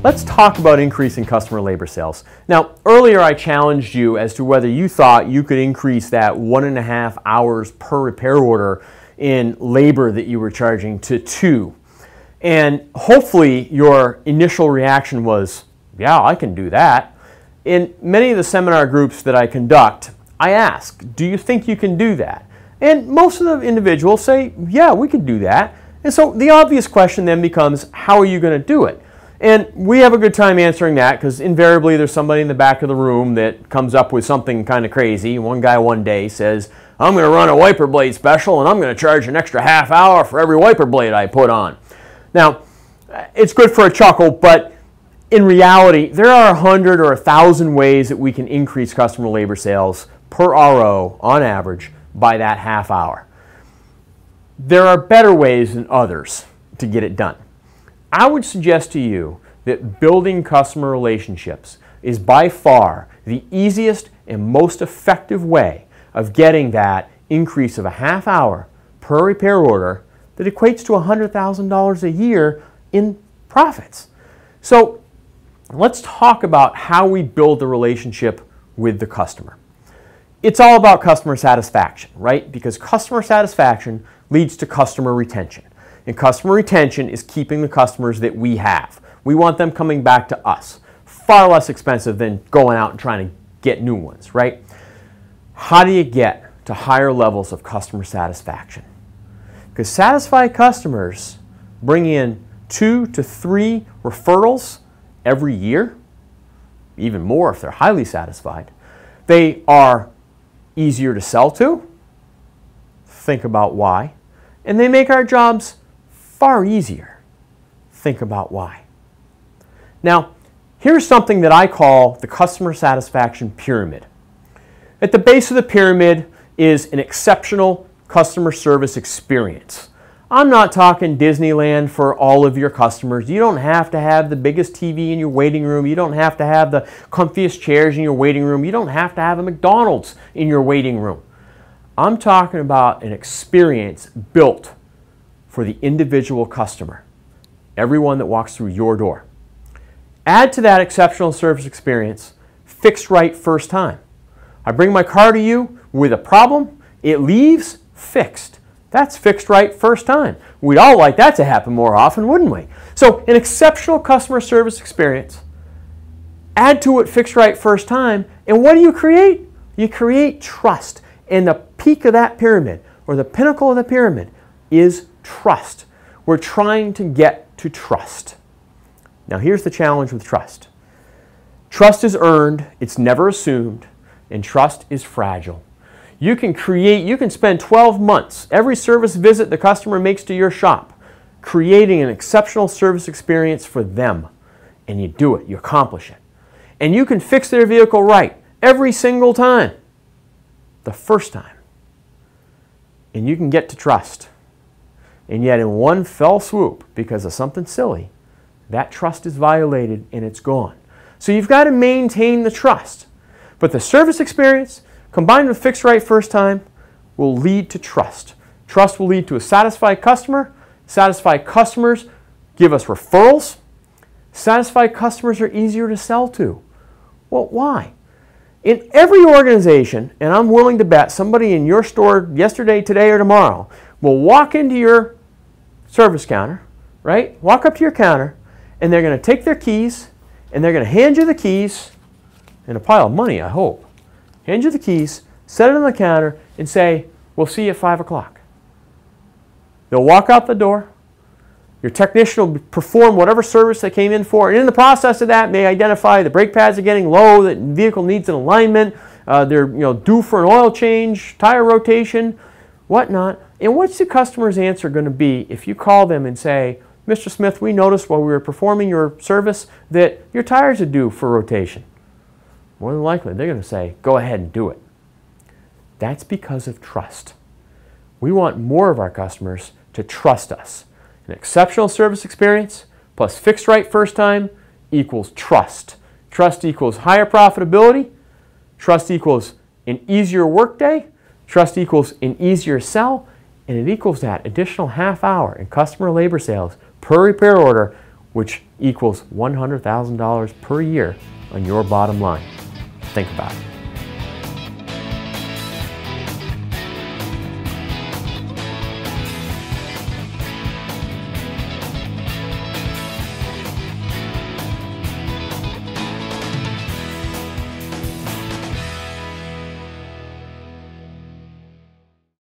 Let's talk about increasing customer labor sales. Now, earlier I challenged you as to whether you thought you could increase that 1.5 hours per repair order in labor that you were charging to 2. And hopefully your initial reaction was, yeah, I can do that. In many of the seminar groups that I conduct, I ask, do you think you can do that? And most of the individuals say, yeah, we can do that. And so the obvious question then becomes, how are you going to do it? And we have a good time answering that because invariably there's somebody in the back of the room that comes up with something kind of crazy. One guy one day says, I'm going to run a wiper blade special and I'm going to charge an extra half hour for every wiper blade I put on. Now, it's good for a chuckle, but in reality, there are 100 or 1,000 ways that we can increase customer labor sales per RO on average by that half hour. There are better ways than others to get it done. I would suggest to you that building customer relationships is by far the easiest and most effective way of getting that increase of a half hour per repair order that equates to $100,000 a year in profits. So let's talk about how we build the relationship with the customer. It's all about customer satisfaction, right? Because customer satisfaction leads to customer retention. And customer retention is keeping the customers that we have. We want them coming back to us. Far less expensive than going out and trying to get new ones, right? How do you get to higher levels of customer satisfaction? Because satisfied customers bring in 2 to 3 referrals every year, even more if they're highly satisfied. They are easier to sell to. Think about why. And they make our jobs far easier. Think about why. Now, here's something that I call the customer satisfaction pyramid. At the base of the pyramid is an exceptional customer service experience. I'm not talking Disneyland for all of your customers. You don't have to have the biggest TV in your waiting room. You don't have to have the comfiest chairs in your waiting room. You don't have to have a McDonald's in your waiting room. I'm talking about an experience built for the individual customer, everyone that walks through your door. Add to that exceptional service experience, fixed right first time. I bring my car to you with a problem, it leaves fixed. That's fixed right first time. We'd all like that to happen more often, wouldn't we? So an exceptional customer service experience, add to it fixed right first time, and what do you create? You create trust. And the peak of that pyramid, or the pinnacle of the pyramid, is trust. We're trying to get to trust. Now here's the challenge with trust. Trust is earned, it's never assumed, and trust is fragile. You can spend 12 months, every service visit the customer makes to your shop, creating an exceptional service experience for them. And you do it, you accomplish it. And you can fix their vehicle right every single time, the first time. And you can get to trust. And yet in one fell swoop, because of something silly, that trust is violated and it's gone. So you've got to maintain the trust. But the service experience, combined with fixed right first time, will lead to trust. Trust will lead to a satisfied customer. Satisfied customers give us referrals. Satisfied customers are easier to sell to. Well, why? In every organization, and I'm willing to bet somebody in your store yesterday, today, or tomorrow will walk into your service counter, right? Walk up to your counter, and they're going to take their keys, and they're going to hand you the keys, and a pile of money, I hope. Hand you the keys, set it on the counter, and say, we'll see you at 5 o'clock. They'll walk out the door. Your technician will perform whatever service they came in for, and in the process of that may identify the brake pads are getting low, that the vehicle needs an alignment, they're due for an oil change, tire rotation, whatnot. And what's the customer's answer going to be if you call them and say, Mr. Smith, we noticed while we were performing your service that your tires are due for rotation? More than likely, they're going to say, go ahead and do it. That's because of trust. We want more of our customers to trust us. An exceptional service experience plus fixed right first time equals trust. Trust equals higher profitability. Trust equals an easier workday. Trust equals an easier sell. And it equals that additional half hour in customer labor sales per repair order which equals $100,000 per year on your bottom line. Think about it.